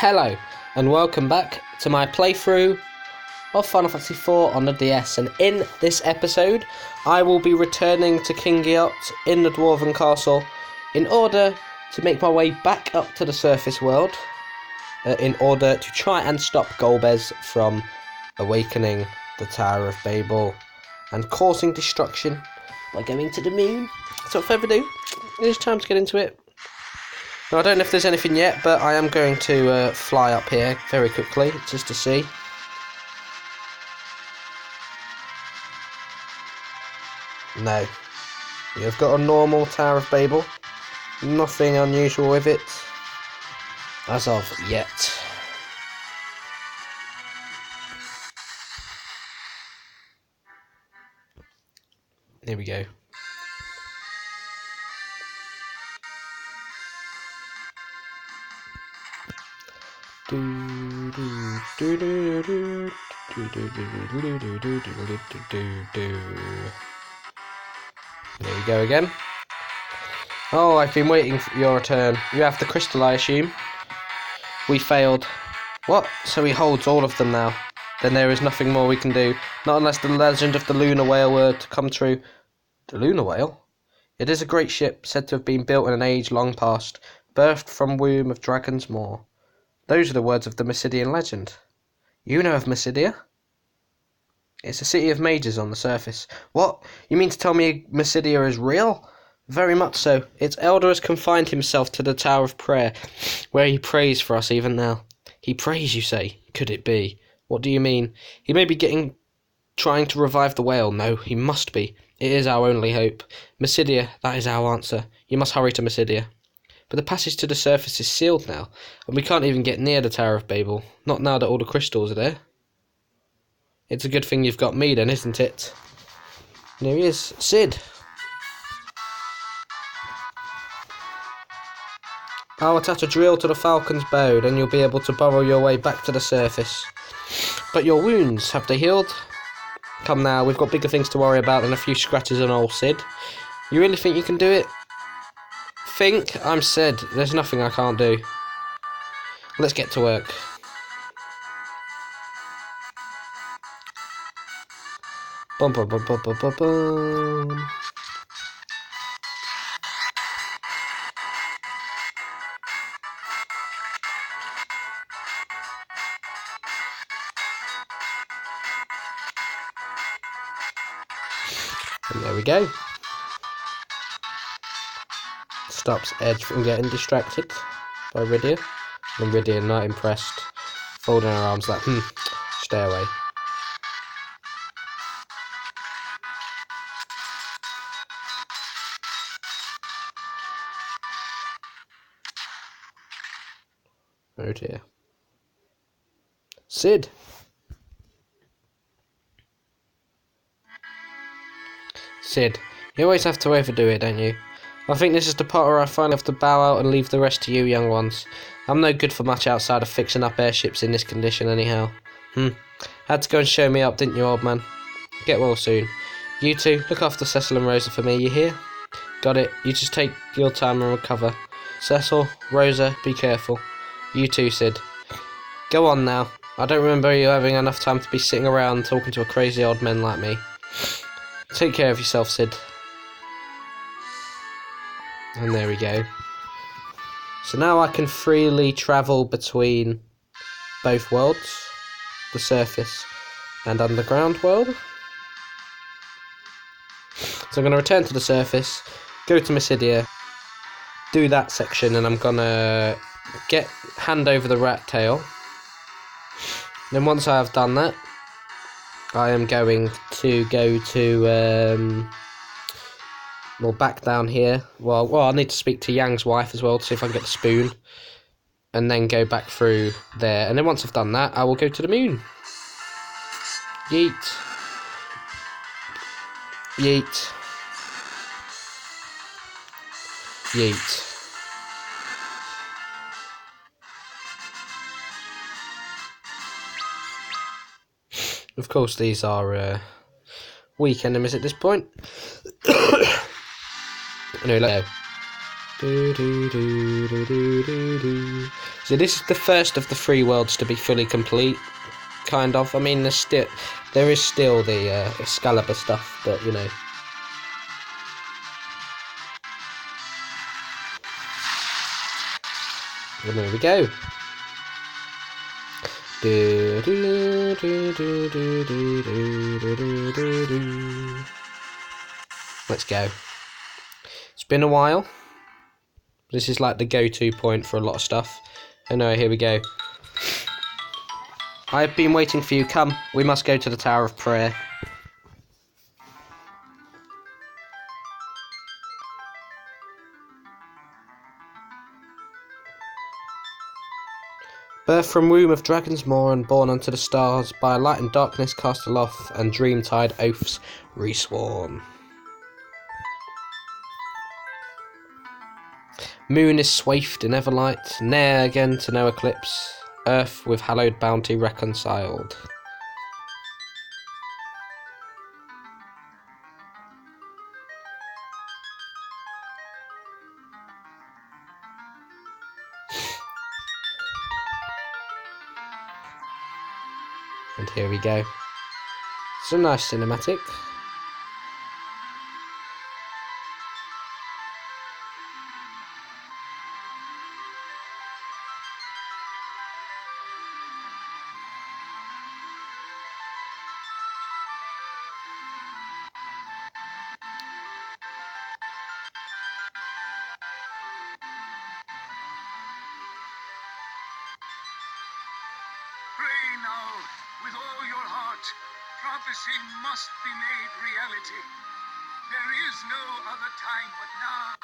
Hello, and welcome back to my playthrough of Final Fantasy IV on the DS, and in this episode I will be returning to King Giot in the Dwarven Castle in order to make my way back up to the surface world in order to try and stop Golbez from awakening the Tower of Babel and causing destruction by going to the moon. So without further ado, it's time to get into it. Now, I don't know if there's anything yet, but I am going to fly up here very quickly, just to see. No. You've got a normal Tower of Babel. Nothing unusual with it, as of yet. Here we go. There you go again. Oh, I've been waiting for your return. You have the crystal, I assume. We failed. What? So he holds all of them now. Then there is nothing more we can do. Not unless the legend of the Lunar Whale were to come true. The Lunar Whale? It is a great ship, said to have been built in an age long past, birthed from womb of Dragon's Maw. Those are the words of the Mysidian legend. You know of Mysidia? It's a city of mages on the surface. What? You mean to tell me Mysidia is real? Very much so. Its elder has confined himself to the Tower of Prayer, where he prays for us even now. He prays, you say? Could it be? What do you mean? He may be trying to revive the whale. No, he must be. It is our only hope. Mysidia, that is our answer. You must hurry to Mysidia. But the passage to the surface is sealed now, and we can't even get near the Tower of Babel. Not now that all the crystals are there. It's a good thing you've got me then, isn't it? And here he is, Cid. I'll attach a drill to the falcon's bow, then you'll be able to burrow your way back to the surface. But your wounds, have they healed? Come now, we've got bigger things to worry about than a few scratches on old Cid. You really think you can do it? Think? I'm Cid. There's nothing I can't do. Let's get to work. Bum bum bum bum bum bum bum. And there we go. Stops Edge from getting distracted by Rydia. And Rydia, not impressed, folding her arms like, stay away. Oh dear. Cid! Cid, you always have to overdo it, don't you? I think this is the part where I finally have to bow out and leave the rest to you young ones. I'm no good for much outside of fixing up airships in this condition anyhow. Had to go and show me up, didn't you, old man? Get well soon. You two, look after Cecil and Rosa for me, you hear? Got it, you just take your time and recover. Cecil, Rosa, be careful. You too, Cid. Go on now. I don't remember you having enough time to be sitting around talking to a crazy old man like me. Take care of yourself, Cid. And there we go. So now I can freely travel between both worlds, the surface and underground world. So I'm going to return to the surface, go to Mysidia, do that section, and I'm going to hand over the rat tail. Then once I have done that, I am going to go to back down here. Well, I need to speak to Yang's wife as well to see if I can get the spoon, and then go back through there. And then once I've done that, I will go to the moon. Yeet. Yeet. Yeet. Of course, these are weak enemies at this point. Anyway, let's go. So this is the first of the 3 worlds to be fully complete, kind of. I mean, there is still the Excalibur stuff, but you know. And there we go. Let's go. It's been a while. This is like the go-to point for a lot of stuff. Anyway, here we go. I have been waiting for you. Come, we must go to the Tower of Prayer. Birth from womb of dragon's maw and born unto the stars, by light and darkness cast aloft, and dream-tide oaths resworn. Moon is swathed in everlight, ne'er again to know eclipse, earth with hallowed bounty reconciled. And here we go. It's a nice cinematic. Pray now, with all your heart. Prophecy must be made reality. There is no other time but now.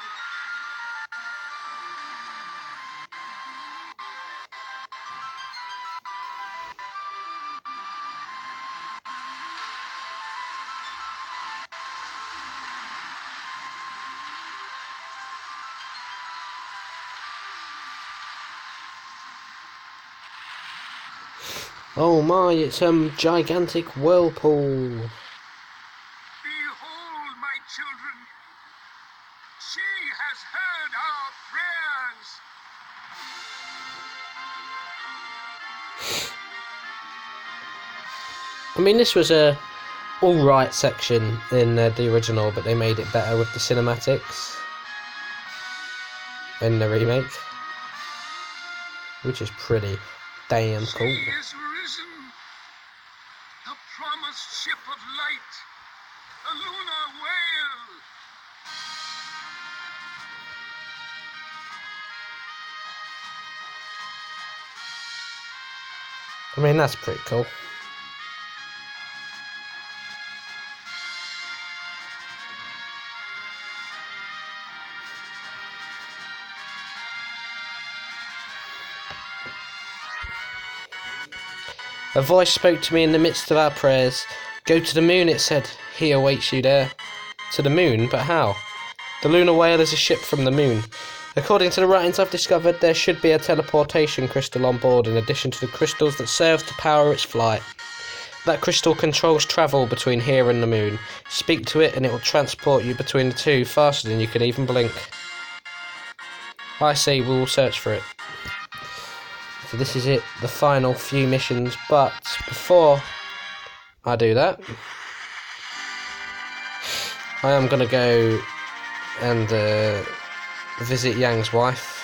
Oh my, it's gigantic whirlpool. Behold, my children. She has heard our prayers. I mean, this was a alright section in the original, but they made it better with the cinematics in the remake, which is pretty damn cool. She is risen. The promised ship of light. The Lunar Whale. I mean, that's pretty cool. A voice spoke to me in the midst of our prayers. Go to the moon, it said. He awaits you there. To the moon? But how? The Lunar Whale is a ship from the moon. According to the writings I've discovered, there should be a teleportation crystal on board in addition to the crystals that serve to power its flight. That crystal controls travel between here and the moon. Speak to it and it will transport you between the two faster than you can even blink. I see, we will search for it. So this is it, the final few missions, but before I do that, I am going to go and visit Yang's wife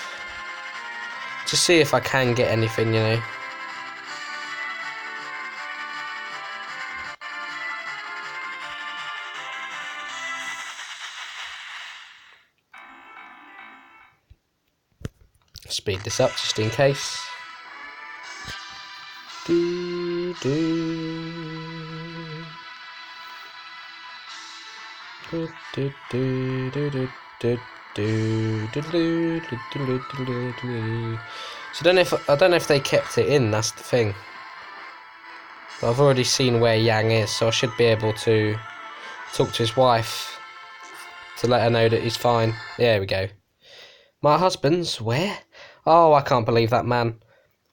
to see if I can get anything, you know. Speed this up just in case. So I don't know if they kept it in, that's the thing. But I've already seen where Yang is, so I should be able to talk to his wife to let her know that he's fine. There we go. My husband's where? Oh, I can't believe that man.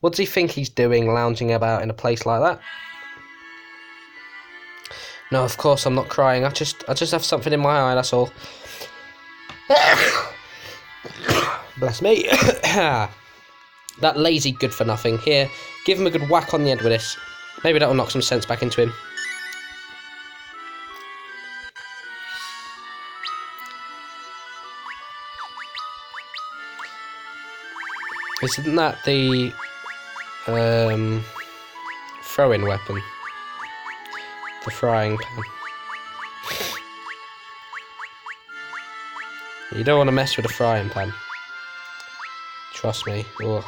What does he think he's doing, lounging about in a place like that? No, of course I'm not crying. I just have something in my eye, that's all. Bless me. That lazy good for nothing. Here, give him a good whack on the head with this. Maybe that will knock some sense back into him. Isn't that the throwing weapon? The frying pan. You don't want to mess with a frying pan. Trust me. Ugh.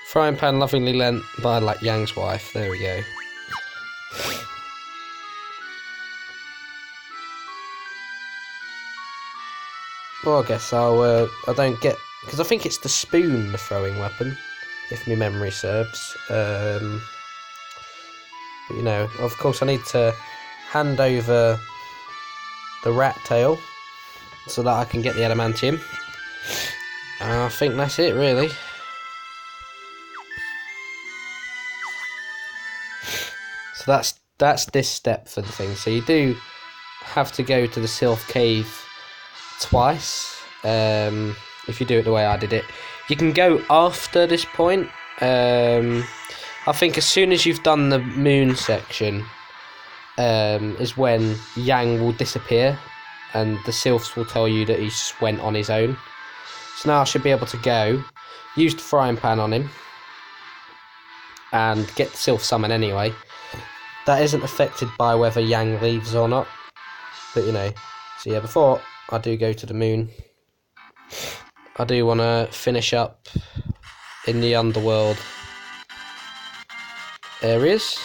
Frying pan lovingly lent by like Yang's wife. There we go. Well, I guess I don't get, because I think it's the spoon, the throwing weapon, if my memory serves. But you know, of course, I need to hand over the rat tail so that I can get the adamantium. I think that's it, really. So that's this step for the thing. So you do have to go to the Sylph Cave twice, if you do it the way I did it. You can go after this point. I think as soon as you've done the moon section, is when Yang will disappear and the Sylphs will tell you that he just went on his own. So now I should be able to go, use the frying pan on him, and get the Sylph summon anyway. That isn't affected by whether Yang leaves or not. But you know, so yeah, before I do go to the moon, I do want to finish up in the underworld areas.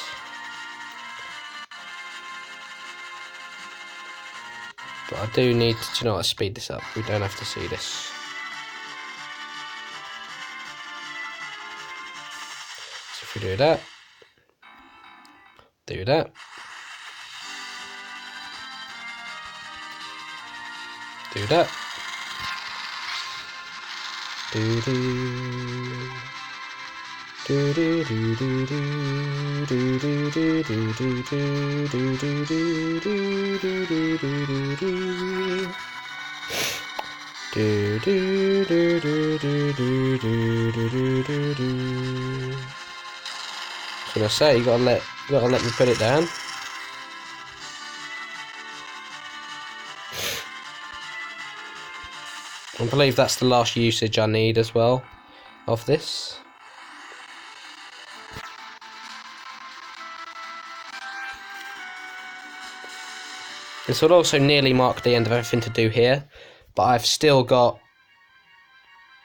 But I do need to, you know what, speed this up. We don't have to see this. So if we do that, do that. Do that. Do do do do do do do do do do do do do do do do do. So I say you gotta let me put it down. I believe that's the last usage I need as well of this. This would also nearly mark the end of everything to do here, but I've still got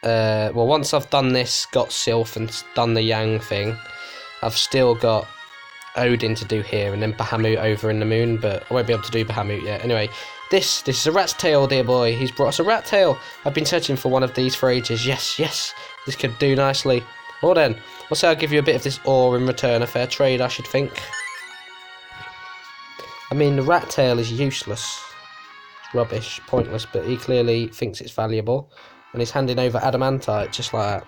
well, once I've done this, got Sylph and done the Yang thing, I've still got Odin to do here, and then Bahamut over in the moon, but I won't be able to do Bahamut yet. Anyway, this is a rat's tail, dear boy. He's brought us a rat tail. I've been searching for one of these for ages. Yes, yes, this could do nicely. Well then, I'll say I'll give you a bit of this ore in return. A fair trade, I should think. I mean, the rat tail is useless. It's rubbish, pointless, but he clearly thinks it's valuable. And he's handing over adamantite, just like that.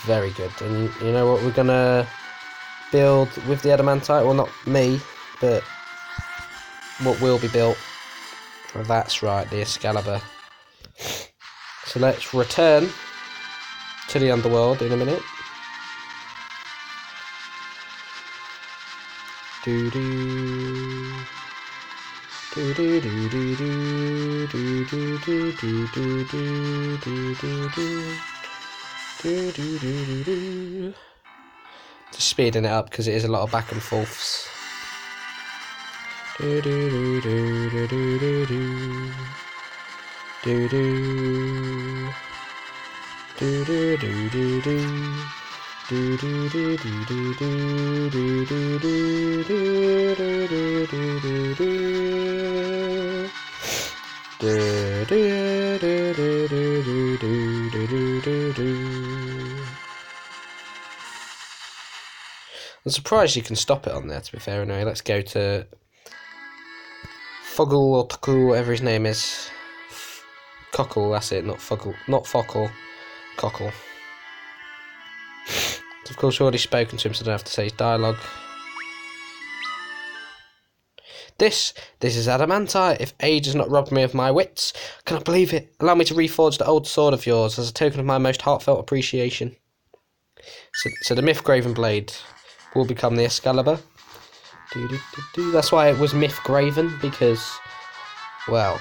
Very good. And you know what we're going to build with the adamantite? Well, not me, but what will be built. Well, that's right, the Excalibur. So let's return to the underworld in a minute. Do do do do do do do do do do do do do do. Just speeding it up because it is a lot of back and forths. Do do do do do do do do do do do do do do. Do do do do do do do do do do do do do do. I'm surprised you can stop it on there, to be fair. Anyway, let's go to Foggle or Tuckle, whatever his name is. Cockle, that's it, not Foggle, not Fockle, Cockle. Of course, I've already spoken to him, so I don't have to say his dialogue. This is adamantite. If age has not robbed me of my wits, cannot believe it. Allow me to reforge the old sword of yours as a token of my most heartfelt appreciation. So the myth-graven blade will become the Excalibur. That's why it was myth-graven, because, well,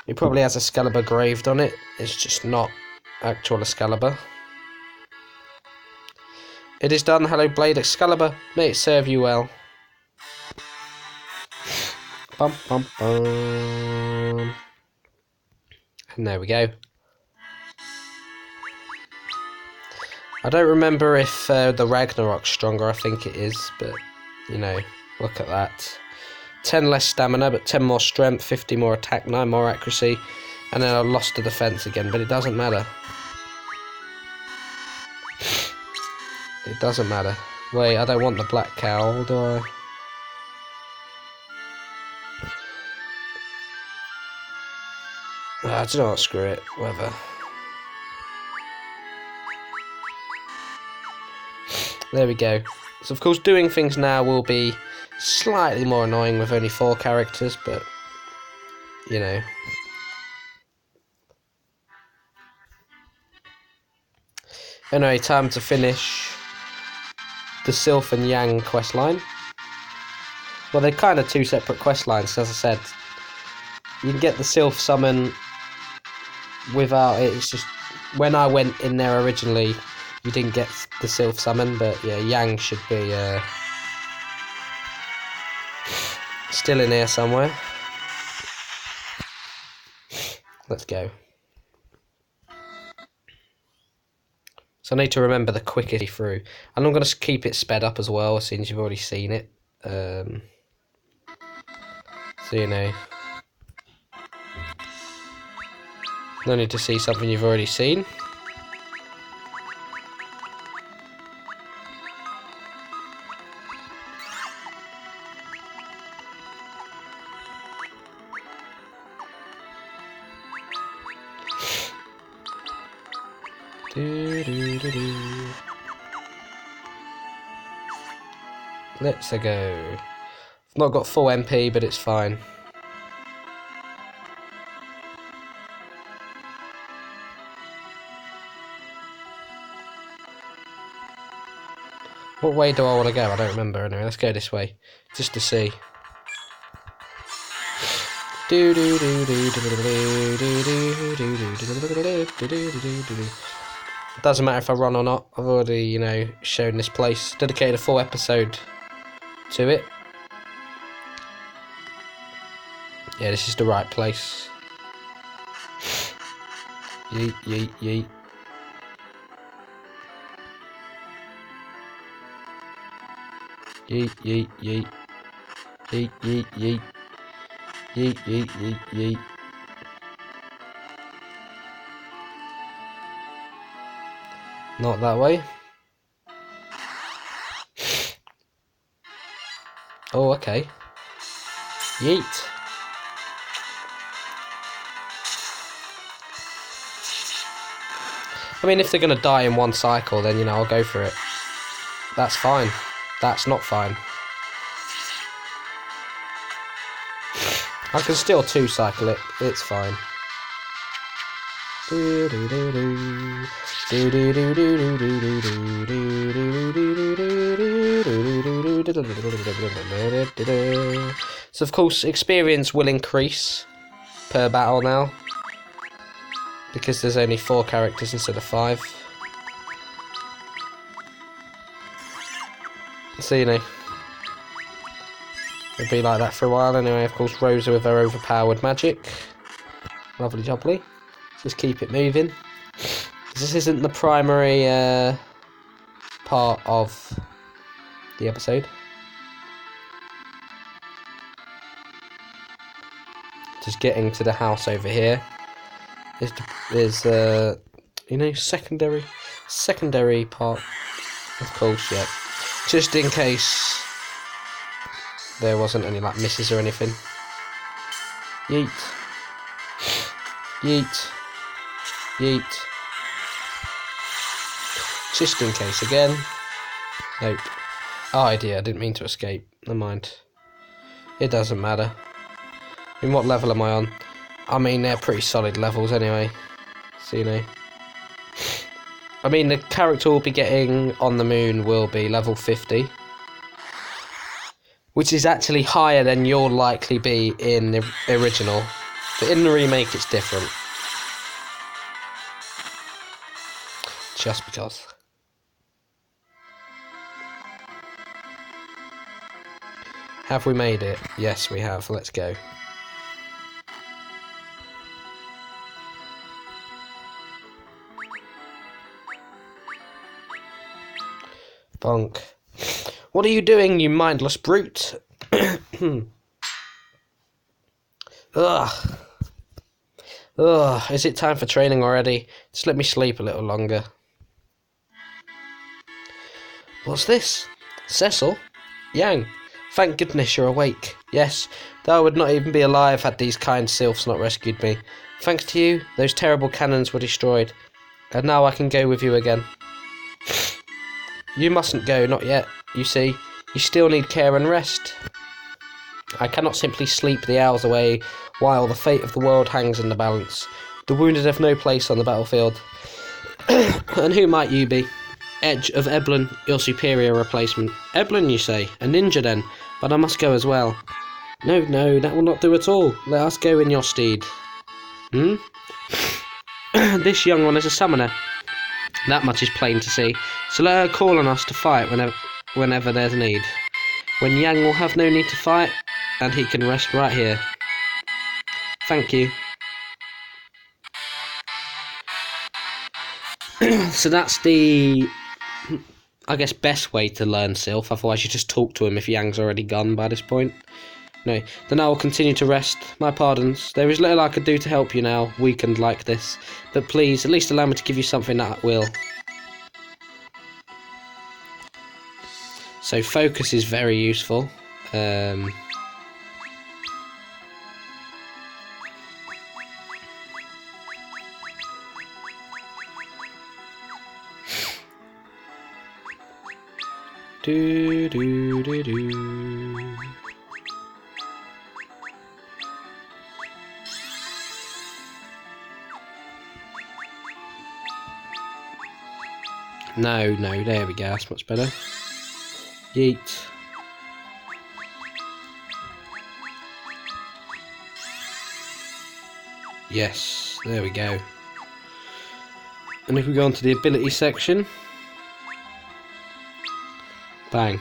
it probably has Excalibur graved on it. It's just not actual Excalibur. It is done. Hello, Blade Excalibur. May it serve you well. Bum, bum, bum. And there we go. I don't remember if the Ragnarok's stronger. I think it is, but, you know, look at that. 10 less stamina, but 10 more strength, 50 more attack, 9 more accuracy, and then I lost the defense again, but it doesn't matter. It doesn't matter. Wait, I don't want the black cowl, do I? Do you know what? Screw it. Whatever. There we go. So, of course, doing things now will be slightly more annoying with only 4 characters, but, you know. Anyway, time to finish the Sylph and Yang questline. Well, they're kind of 2 separate questlines, as I said. You can get the Sylph summon without it. It's just, when I went in there originally, you didn't get the Sylph summon, but yeah, Yang should be still in here somewhere. Let's go. So I need to remember the quickest through. And I'm going to keep it sped up as well, since you've already seen it. So, you know. No need to see something you've already seen. Let's go. I've not got full MP, but it's fine. What way do I want to go? I don't remember. Anyway, let's go this way, just to see. Doesn't matter if I run or not. I've already, you know, shown this place. Dedicated a full episode to it. Yeah, this is the right place. Yeet, yeet, yeet. Yeet, yeet, yeet. Yeet, yeet, yeet. Yeet, yeet, yeet, yeet. Not that way. Oh, okay. Yeet. I mean, if they're going to die in one cycle, then, you know, I'll go for it. That's fine. That's not fine. I can still 2-cycle it. It's fine. So, of course, experience will increase per battle now, because there's only 4 characters instead of 5. So, you know, it'll be like that for a while anyway. Of course, Rosa with her overpowered magic. Lovely jubbly. Just keep it moving. This isn't the primary part of the episode. Just getting to the house over here. There's you know, secondary part. Of course, yeah. Just in case there wasn't any like misses or anything. Yeet. Yeet. Yeet. Just in case again. Nope. Oh dear, I didn't mean to escape. Never mind. It doesn't matter. I mean, what level am I on? I mean, they're pretty solid levels anyway. So, you know. I mean, the character we'll be getting on the moon will be level 50. Which is actually higher than you'll likely be in the original. But in the remake, it's different. Just because. Have we made it? Yes, we have. Let's go. Bonk. What are you doing, you mindless brute? Ugh. Ugh. Is it time for training already? Just let me sleep a little longer. What's this? Cecil? Yang? Thank goodness you're awake. Yes, though I would not even be alive had these kind sylphs not rescued me. Thanks to you, those terrible cannons were destroyed. And now I can go with you again. You mustn't go, not yet. You see, you still need care and rest. I cannot simply sleep the hours away while the fate of the world hangs in the balance. The wounded have no place on the battlefield. And who might you be? Edge of Eblin, your superior replacement. Eblin, you say? A ninja then? But I must go as well. No, that will not do at all. Let us go in your stead. This young one is a summoner. That much is plain to see. So let her call on us to fight whenever there's need. When Yang will have no need to fight, and he can rest right here. Thank you. So that's the, I guess, best way to learn Sylph. Otherwise you just talk to him if Yang's already gone by this point. No, then I will continue to rest. My pardons. There is little I could do to help you now, weakened like this. But please, at least allow me to give you something that will. So focus is very useful. Do do do do. No, there we go, that's much better. Yeet. Yes, there we go. And if we go on to the ability section, bang.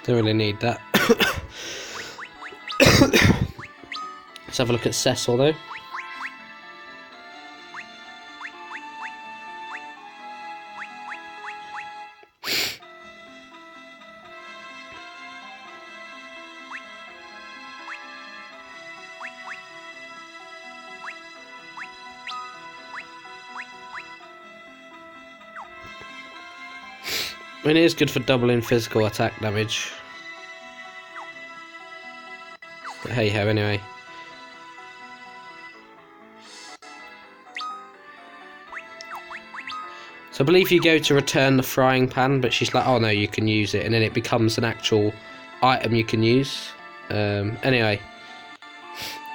Don't really need that. Let's have a look at Cecil though. I mean, it is good for doubling physical attack damage. But hey ho, anyway. So I believe you go to return the frying pan, but she's like, oh no, you can use it, and then it becomes an actual item you can use. Anyway.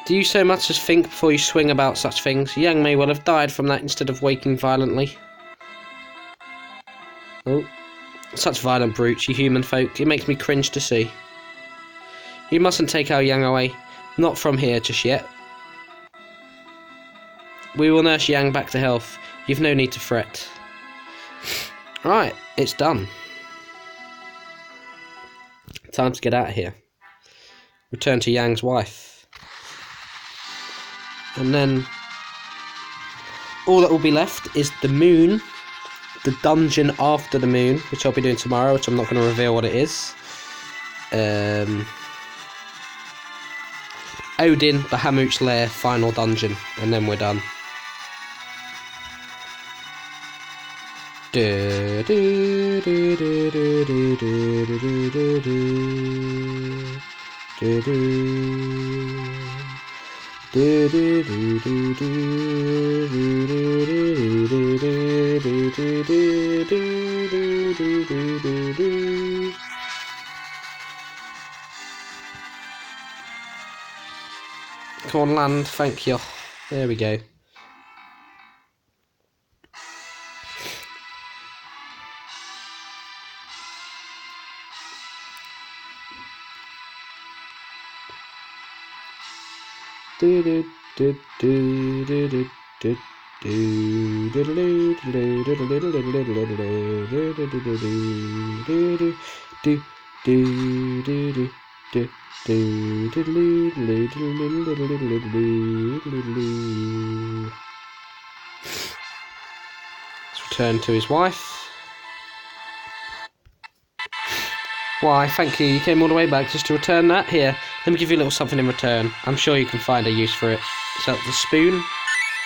Do you so much as think before you swing about such things? Yang may well have died from that instead of waking violently. Oh. Such violent brutes, you human folk. It makes me cringe to see. You mustn't take our Yang away. Not from here just yet. We will nurse Yang back to health. You've no need to fret. Right, it's done. Time to get out of here. Return to Yang's wife. And then all that will be left is the moon. The dungeon after the moon, which I'll be doing tomorrow, which I'm not going to reveal what it is. Odin, Bahamut's Lair, final dungeon, and then we're done. Come on, land, thank you. There we go. Let's return to his wife. Why, thank you. You came all the way back just to return that. Here, let me give you a little something in return. I'm sure you can find a use for it. Is that the spoon?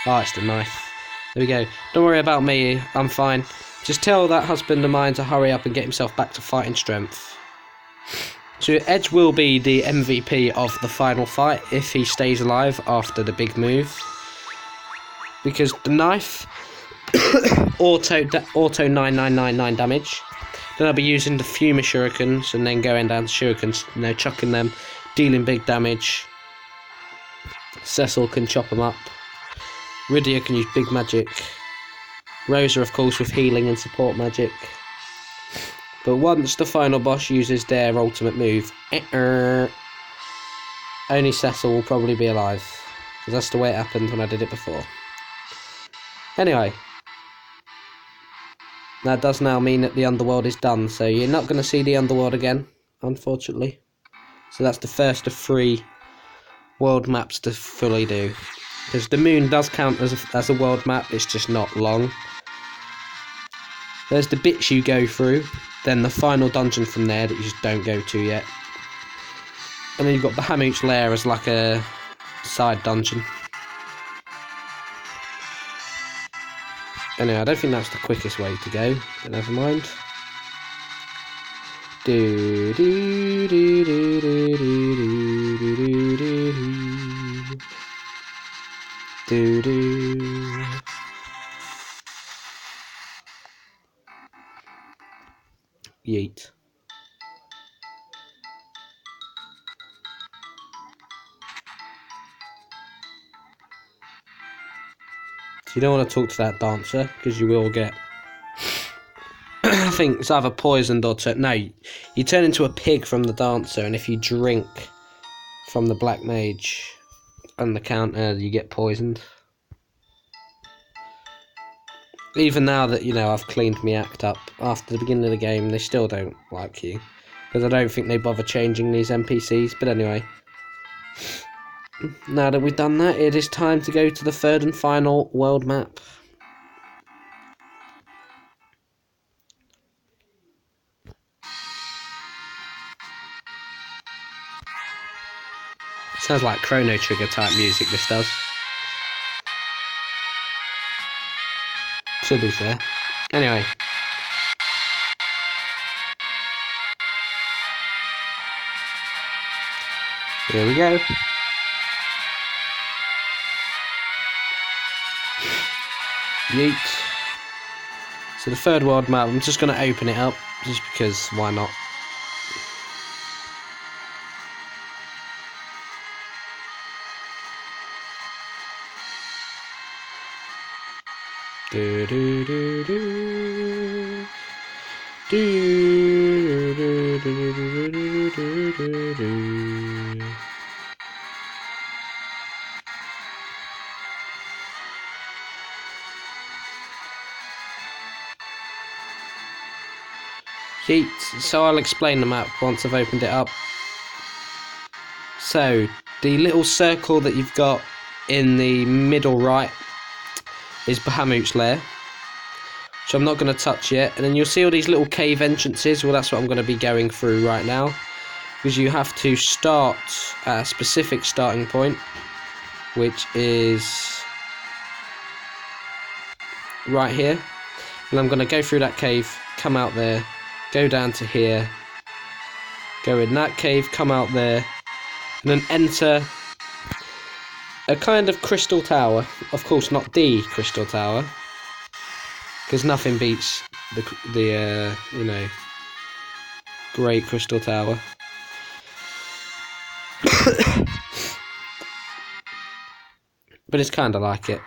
Oh, it's the knife. There we go. Don't worry about me. I'm fine. Just tell that husband of mine to hurry up and get himself back to fighting strength. So Edge will be the MVP of the final fight if he stays alive after the big move. Because the knife, auto 9999 damage. Then I'll be using the Fuma shurikens and then going down to shurikens, chucking them, dealing big damage. Cecil can chop them up. Rydia can use big magic. Rosa, of course, with healing and support magic. But once the final boss uses their ultimate move, only Cecil will probably be alive. Because that's the way it happened when I did it before. Anyway. That does now mean that the underworld is done, so you're not going to see the underworld again, unfortunately. So that's the first of 3 world maps to fully do. Because the moon does count as a world map, it's just not long. There's the bits you go through, then the final dungeon from there that you just don't go to yet. And then you've got Bahamut's Lair as like a side dungeon. Anyway, I don't think that's the quickest way to go, but never mind. Do do do do do do do do do do. Yeet. So you don't want to talk to that dancer, because you will get... I think it's either poisoned or... No, you turn into a pig from the dancer, and if you drink from the black mage and the counter, you get poisoned. Even now that, I've cleaned my act up, after the beginning of the game, they still don't like you. Because I don't think they bother changing these NPCs, but anyway. Now that we've done that, it is time to go to the 3rd and final world map. Sounds like Chrono Trigger type music, this does. To be fair. Anyway. Here we go. Yeet. So the 3rd world map, I'm just going to open it up, just because, why not? Do do do do. Do do do do do do do. Yeet. So I'll explain the map once I've opened it up. So, the little circle that you've got in the middle right is Bahamut's Lair, which I'm not going to touch yet. And then you'll see all these little cave entrances. Well, that's what I'm going to be going through right now, because you have to start at a specific starting point, which is right here. And I'm going to go through that cave, come out there, go down to here, go in that cave, come out there, and then enter a kind of crystal tower. Of course, not the crystal tower, because nothing beats the you know, great crystal tower. But it's kind of like it.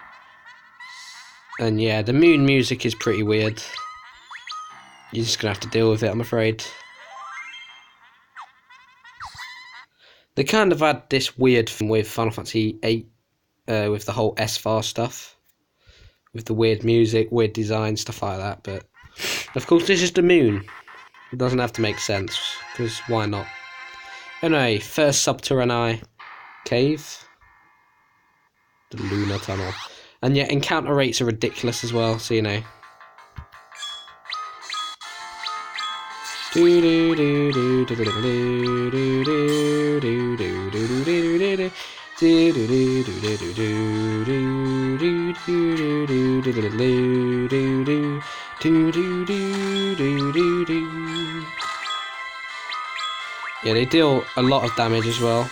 And yeah, the moon music is pretty weird. You're just gonna have to deal with it, I'm afraid. They kind of had this weird thing with Final Fantasy VIII, with the whole S-Far stuff, with the weird music, weird design, stuff like that. But of course, this is the moon. It doesn't have to make sense, because why not? Anyway, first subterranean cave, the Lunar Tunnel, and yeah, encounter rates are ridiculous as well. So you know. Yeah, they deal a lot of damage as well.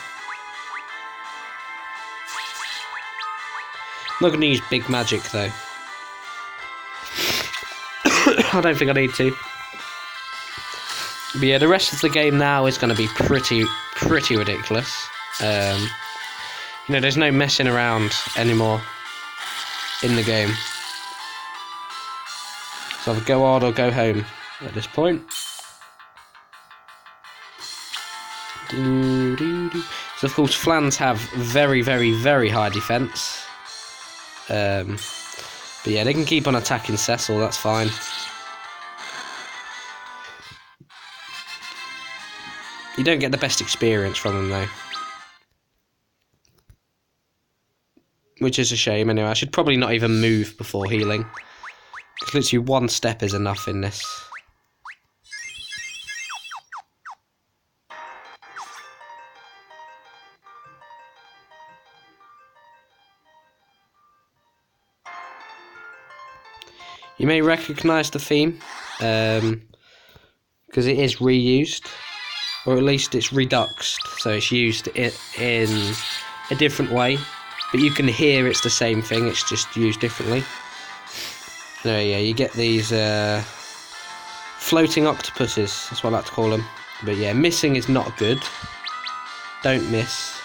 I'm not going to use big magic though. I don't think I need to. But yeah, the rest of the game now is going to be pretty ridiculous. You know, there's no messing around anymore in the game. So either go hard or go home at this point. So of course, Flans have very high defense. But yeah, they can keep on attacking Cecil. That's fine. You don't get the best experience from them though, which is a shame. Anyway, I should probably not even move before healing, because literally one step is enough in this. You may recognise the theme, because it is reused, or at least it's reduxed, so it's used in a different way, but you can hear it's the same thing, it's just used differently. So yeah, you get these floating octopuses, that's what I like to call them. But yeah, missing is not good. Don't miss.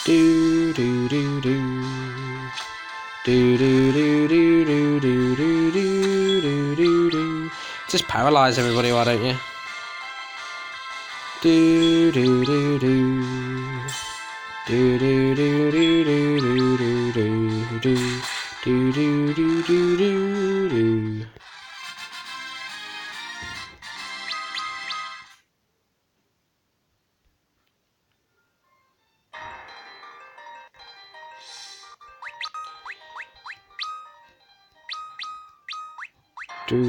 Do do do do. Do do do do do do do do do do. Just paralyze everybody, why don't you? Do do do do. Do do do do do do do do do do do do do do. Do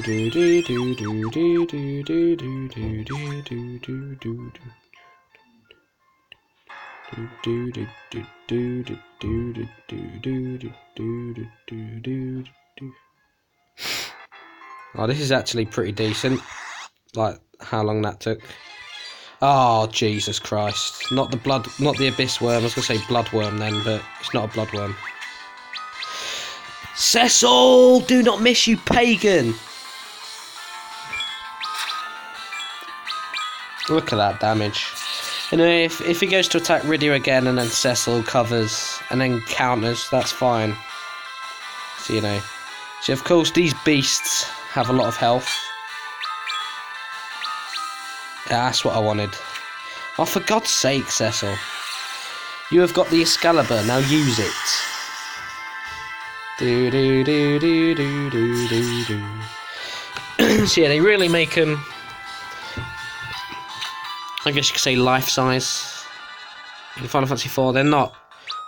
do do do do do do do do do do do do do. Oh, this is actually pretty decent. Like how long that took. Oh, Jesus Christ! Not the abyss worm. I was gonna say bloodworm then, but it's not a bloodworm. Cecil, do not miss, you pagan! Look at that damage. You know, if he goes to attack Rydia again and then Cecil covers and then counters, that's fine. So, you know. So, of course, these beasts have a lot of health. Yeah, that's what I wanted. Oh, for God's sake, Cecil. You have got the Excalibur, now use it. Do do do do do do do do. So, yeah, they really make them, I guess you could say, life size. In Final Fantasy IV, they're not,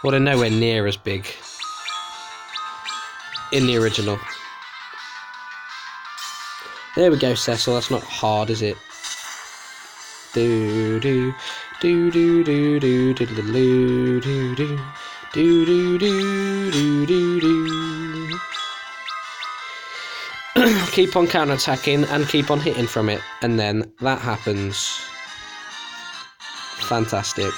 well, they're nowhere near as big in the original. There we go, Cecil. That's not hard, is it? Do do do do do do do do do do do do do do. Keep on counter-attacking and keep on hitting from it, and then that happens. fantastic.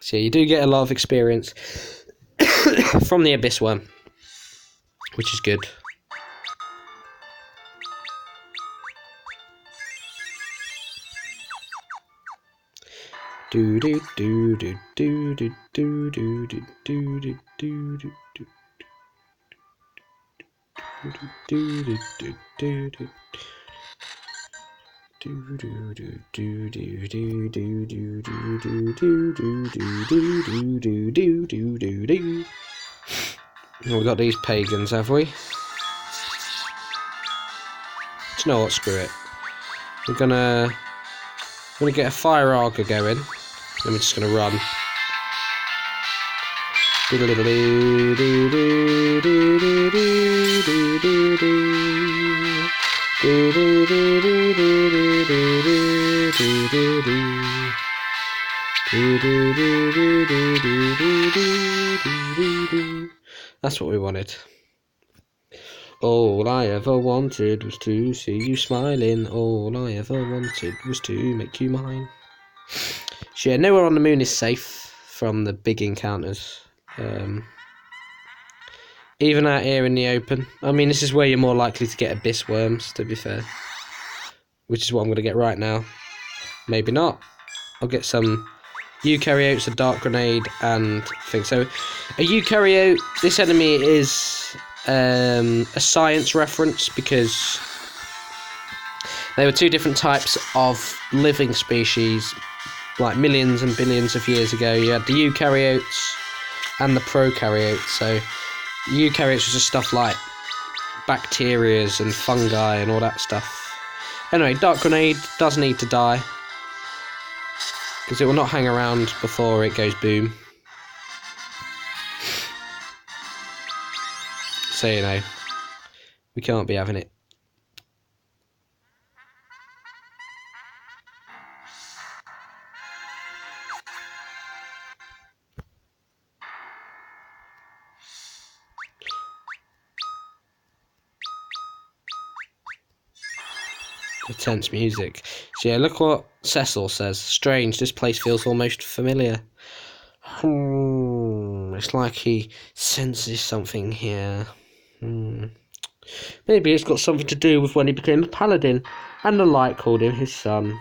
So you do get a lot of experience from the Abyss Worm, which is good. Do do do do do do do do do do do do do do do do. We got these pagans, have we? Do you know what? Screw it. We're gonna get a fire auger going. Then we're just gonna run. That's what we wanted. All I ever wanted was to see you smiling. All I ever wanted was to make you mine. So yeah, nowhere on the moon is safe from the big encounters. Even out here in the open. I mean, this is where you're more likely to get abyss worms, to be fair. Which is what I'm going to get right now. Maybe not. I'll get some eukaryotes, a dark grenade, and things. So, a eukaryote, this enemy is a science reference because there were two different types of living species, like millions and billions of years ago. You had the eukaryotes and the prokaryotes. So, eukaryotes was just stuff like bacterias and fungi and all that stuff. Anyway, dark grenade does need to die because it will not hang around before it goes boom. So, you know, we can't be having it. The tense music. So yeah, look what Cecil says. Strange, this place feels almost familiar. It's like he senses something here. Maybe it's got something to do with when he became a paladin and the light called him his son.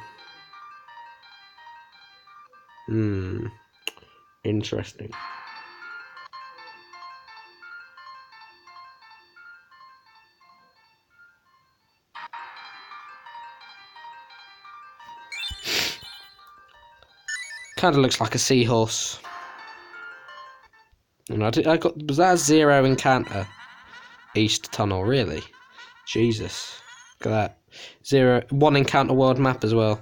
Interesting. Kind of looks like a seahorse. And was that a 0 encounter? East tunnel, really? Jesus. Look at that. 1 encounter world map as well.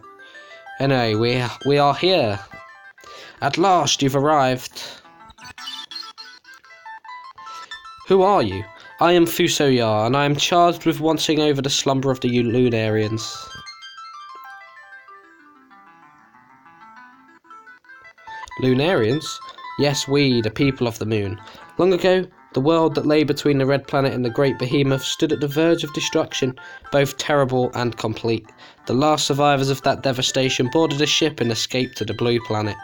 Anyway, we are here. At last, you've arrived. Who are you? I am Fusoyar, and I am charged with watching over the slumber of the Lunarians. Lunarians? Yes, we, the people of the moon. Long ago, the world that lay between the Red Planet and the Great Behemoth stood at the verge of destruction, both terrible and complete. The last survivors of that devastation boarded a ship and escaped to the Blue Planet.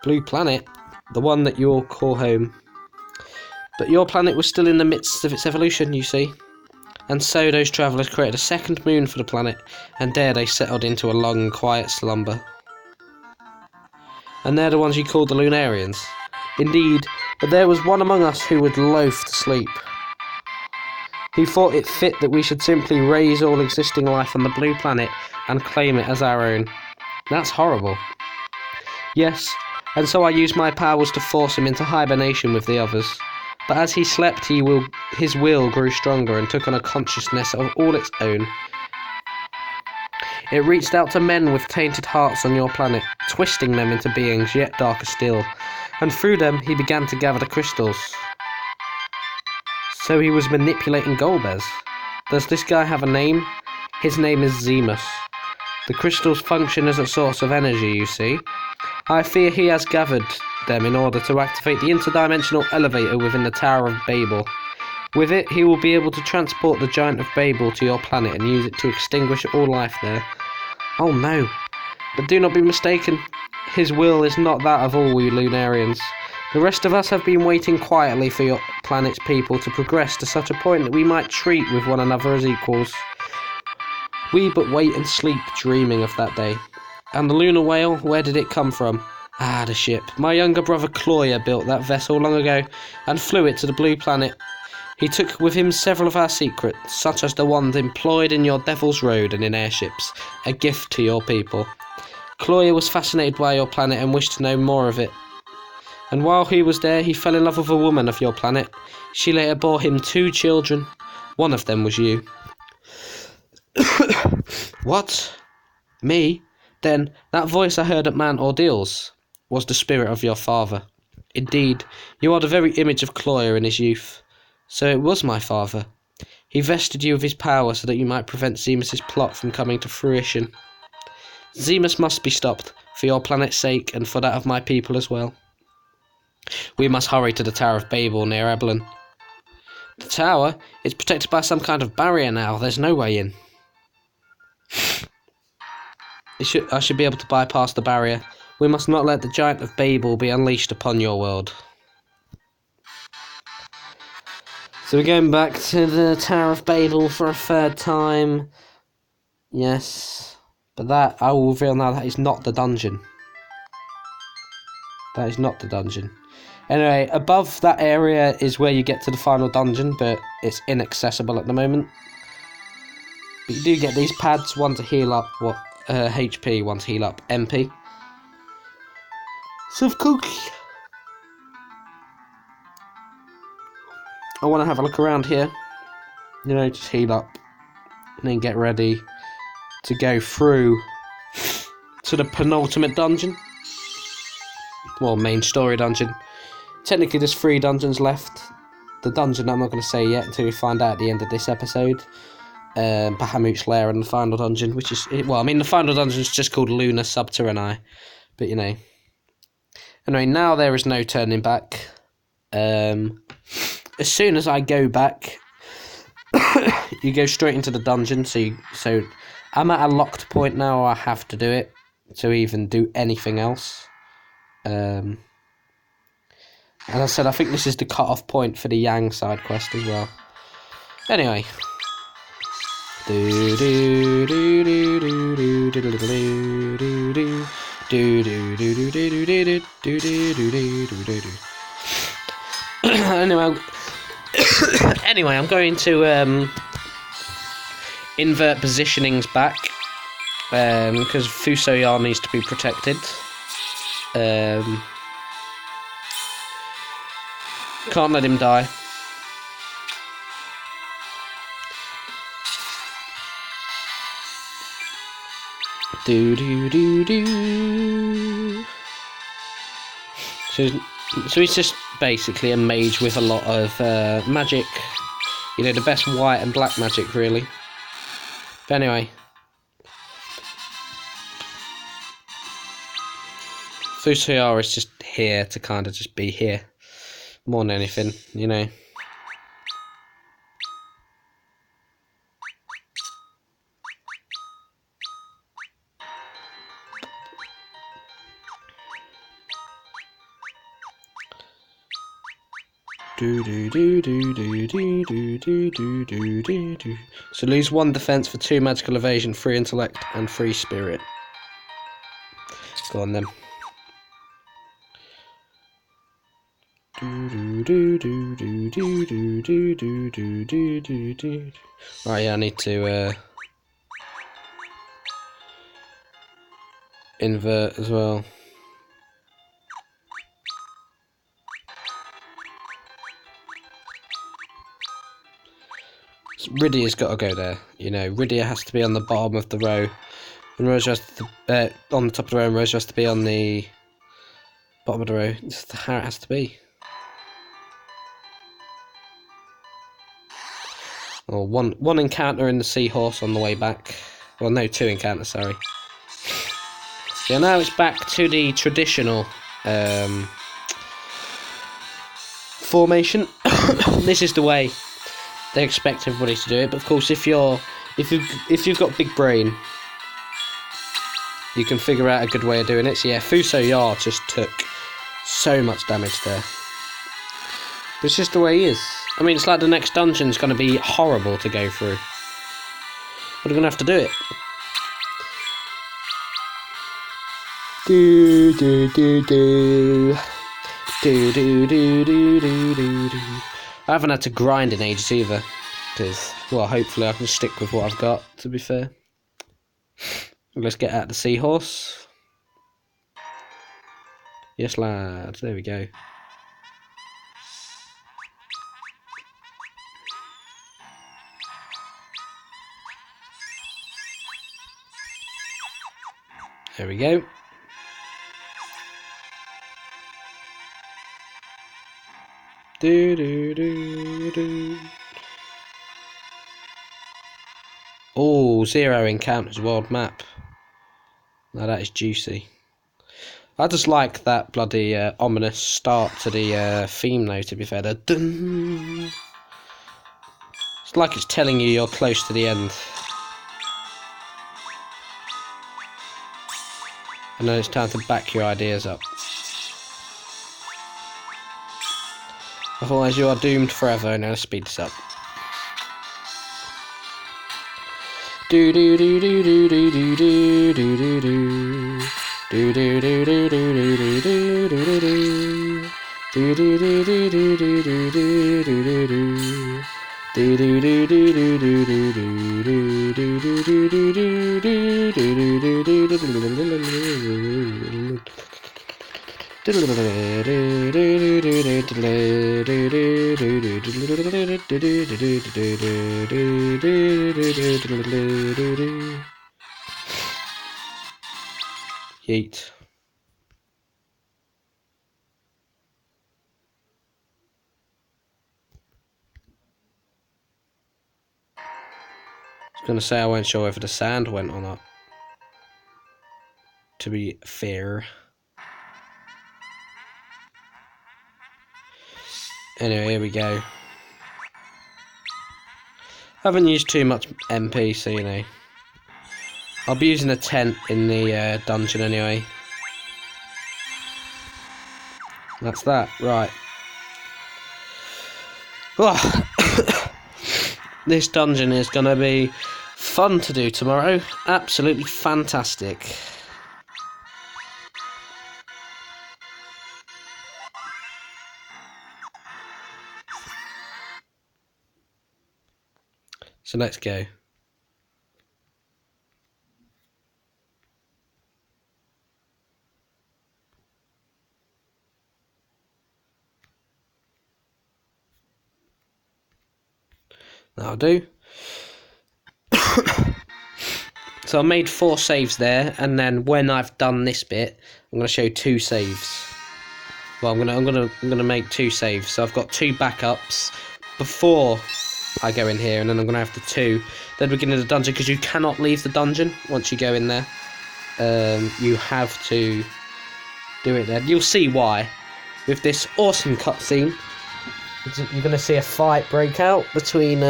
Blue Planet? The one that you all call home. But your planet was still in the midst of its evolution, you see. And so those travellers created a second moon for the planet, and there they settled into a long, quiet slumber. And they're the ones you called the Lunarians. Indeed, but there was one among us who would loath to sleep. He thought it fit that we should simply raise all existing life on the Blue Planet and claim it as our own. That's horrible. Yes, and so I used my powers to force him into hibernation with the others. But as he slept, his will grew stronger and took on a consciousness of all its own. It reached out to men with tainted hearts on your planet, twisting them into beings yet darker still, and through them he began to gather the crystals. So he was manipulating Golbez. Does this guy have a name? His name is Zemus. The crystals function as a source of energy, you see. I fear he has gathered them in order to activate the interdimensional elevator within the Tower of Babel. With it, he will be able to transport the Giant of Babel to your planet and use it to extinguish all life there. Oh no! But do not be mistaken, his will is not that of all we Lunarians. The rest of us have been waiting quietly for your planet's people to progress to such a point that we might treat with one another as equals. We but wait and sleep, dreaming of that day. And the Lunar Whale, where did it come from? Ah, the ship. My younger brother Cloyer built that vessel long ago, and flew it to the blue planet. He took with him several of our secrets, such as the ones employed in your Devil's Road and in airships, a gift to your people. Cloyer was fascinated by your planet and wished to know more of it. And while he was there, he fell in love with a woman of your planet. She later bore him 2 children. One of them was you. What? Me? Then, that voice I heard at Man Ordeals was the spirit of your father. Indeed, you are the very image of Cloyer in his youth. So it was my father. He vested you with his power so that you might prevent Zemus's plot from coming to fruition. Zemus must be stopped, for your planet's sake and for that of my people as well. We must hurry to the Tower of Babel near Eblan. The tower? It's protected by some kind of barrier now. There's no way in. I should be able to bypass the barrier. We must not let the giant of Babel be unleashed upon your world. So we're going back to the Tower of Babel for a 3rd time. Yes. But that, I will reveal now, that is not the dungeon. That is not the dungeon. Anyway, above that area is where you get to the final dungeon, but it's inaccessible at the moment. But you do get these pads, one to heal up HP, one to heal up MP. So of course, I want to have a look around here. You know, just heal up, and then get ready to go through to the penultimate dungeon. Well, main story dungeon. Technically, there's 3 dungeons left. The dungeon I'm not going to say yet until we find out at the end of this episode. Bahamut's Lair and the final dungeon, which is... Well, I mean, the final dungeon is just called Lunar Subterranean. But, you know. Anyway, now there is no turning back. As soon as I go back, you go straight into the dungeon. So I'm at a locked point now. I have to do it to even do anything else. And I said, I think this is the cut-off point for the Yang side quest as well. Anyway. Anyway, I'm going to invert positionings back because Fusoyar needs to be protected. Can't let him die. So he's just basically a mage with a lot of magic. You know, the best white and black magic, really. But anyway. Fusoyar is just here to kind of just be here. More than anything, you know. So lose 1 defense for 2 magical evasion, 3 intellect, and 3 spirit. Go on then. Right, yeah, I need to invert as well. Rydia's got to go there. You know, Rydia has to be on the bottom of the row, and Rosa has to on the top of the row, and Rosa has to be on the bottom of the row. This is how it has to be. Or one encounter in the seahorse on the way back. Well, no, 2 encounters, sorry. So now it's back to the traditional formation. This is the way they expect everybody to do it. But of course, if you've got big brain, you can figure out a good way of doing it. So yeah, Fuso Yar just took so much damage there. But it's just the way he is. I mean, it's like the next dungeon's going to be horrible to go through. But we're going to have to do it. Do do do do. Do do do do do do do. I haven't had to grind in ages either. Because, well, hopefully I can stick with what I've got, to be fair. Let's get out the seahorse. Yes, lads. There we go. There we go. Do do do do. Oh, 0 encounters world map. Now that is juicy. I just like that bloody ominous start to the theme though, to be fair. The dun. It's like it's telling you you're close to the end. And then it's time to back your ideas up. Otherwise you are doomed forever. Now let's speed this up. Do do do do do do do do do do. Do do do do do do do do do do. Do do do do do do do do do do. Do do do do do do do do do do do do do do. Yeet. I was going to say I wasn't sure whether the sand went or not. To be fair. Anyway, here we go. I haven't used too much MP, so you know. I'll be using a tent in the dungeon anyway. That's that, right. Oh. This dungeon is going to be fun to do tomorrow. Absolutely fantastic. So let's go. That'll do. So I made 4 saves there, and then when I've done this bit, I'm going to show 2 saves. Well, I'm gonna make 2 saves. So I've got 2 backups before I go in here, and then I'm gonna have the 2 at the beginning of the dungeon, because you cannot leave the dungeon once you go in there. You have to do it there. You'll see why with this awesome cutscene. You're going to see a fight break out between,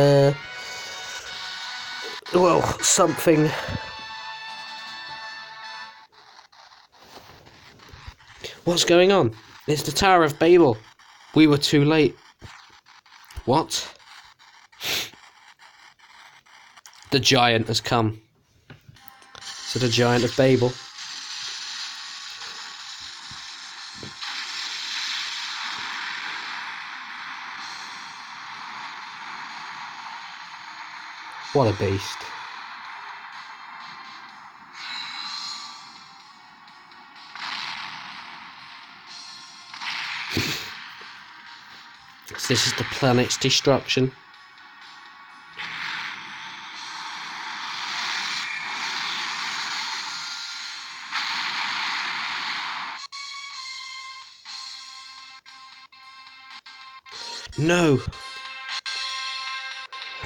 well, something. What's going on? It's the Tower of Babel. We were too late. What? The giant has come. So the giant of Babel. What a beast. So this is the planet's destruction. No!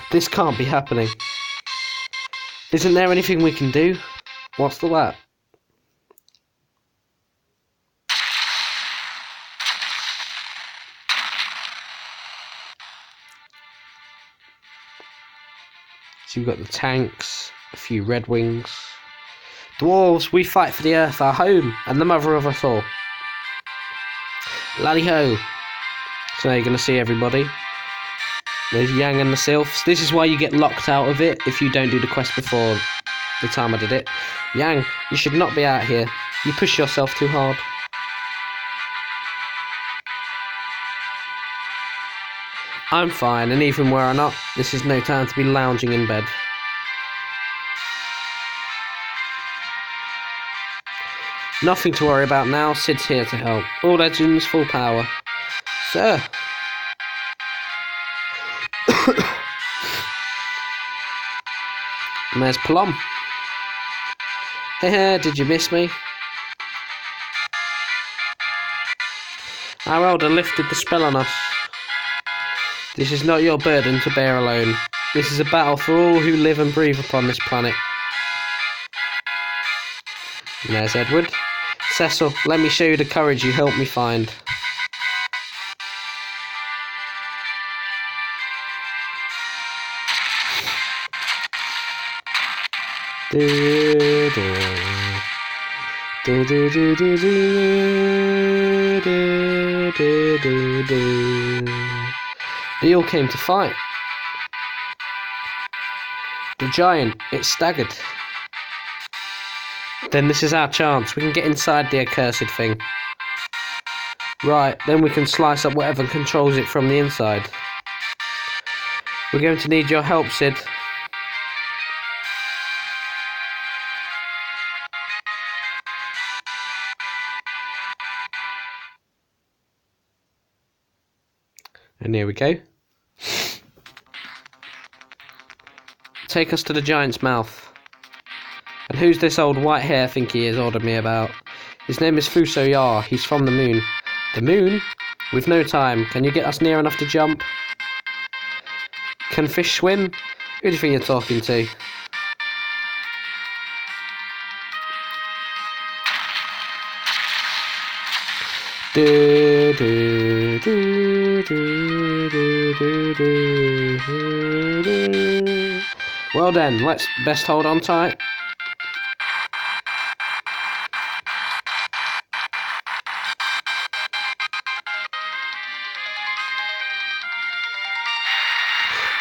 This can't be happening. Isn't there anything we can do? What's the that? So you've got the tanks, a few Red Wings. Dwarves, we fight for the earth, our home, and the mother of us all. Laddie ho! So now you're going to see everybody. There's Yang and the Sylphs. This is why you get locked out of it if you don't do the quest before the time I did it. Yang, you should not be out here. You push yourself too hard. I'm fine, and even were I not, this is no time to be lounging in bed. Nothing to worry about now, Sid's here to help. All legends, full power. Sir! And there's Plum. Hehe, did you miss me? Our elder lifted the spell on us. This is not your burden to bear alone. This is a battle for all who live and breathe upon this planet. And there's Edward. Cecil, let me show you the courage you helped me find. They all came to fight. The giant, it staggered. Then this is our chance. We can get inside the accursed thing. Right, then we can slice up whatever controls it from the inside. We're going to need your help, Sid. And here we go. Take us to the giant's mouth. And who's this old white hair think he is ordered me about? His name is Fuso Yar. He's from the moon. The moon? We've no time. Can you get us near enough to jump? Can fish swim? Who do you think you're talking to? Well then, let's best hold on tight.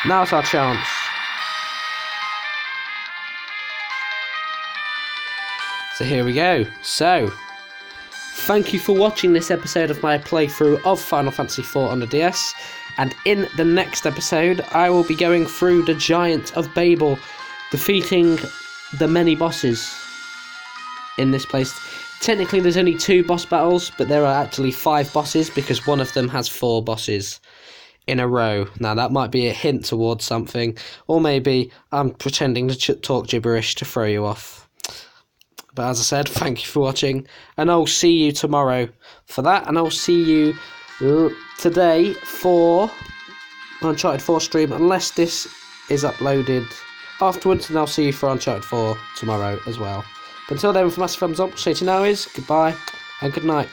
Now's our chance. So here we go. So, thank you for watching this episode of my playthrough of Final Fantasy IV on the DS. And in the next episode, I will be going through the Giant of Babel, defeating the many bosses in this place. Technically, there's only 2 boss battles, but there are actually 5 bosses because one of them has 4 bosses in a row. Now that might be a hint towards something, or maybe I'm pretending to talk gibberish to throw you off. But as I said, thank you for watching, and I'll see you tomorrow for that, and I'll see you today for Uncharted 4 stream, unless this is uploaded afterwards, and I'll see you for Uncharted 4 tomorrow as well. But until then, with a massive thumbs up, say to you now is goodbye and good night.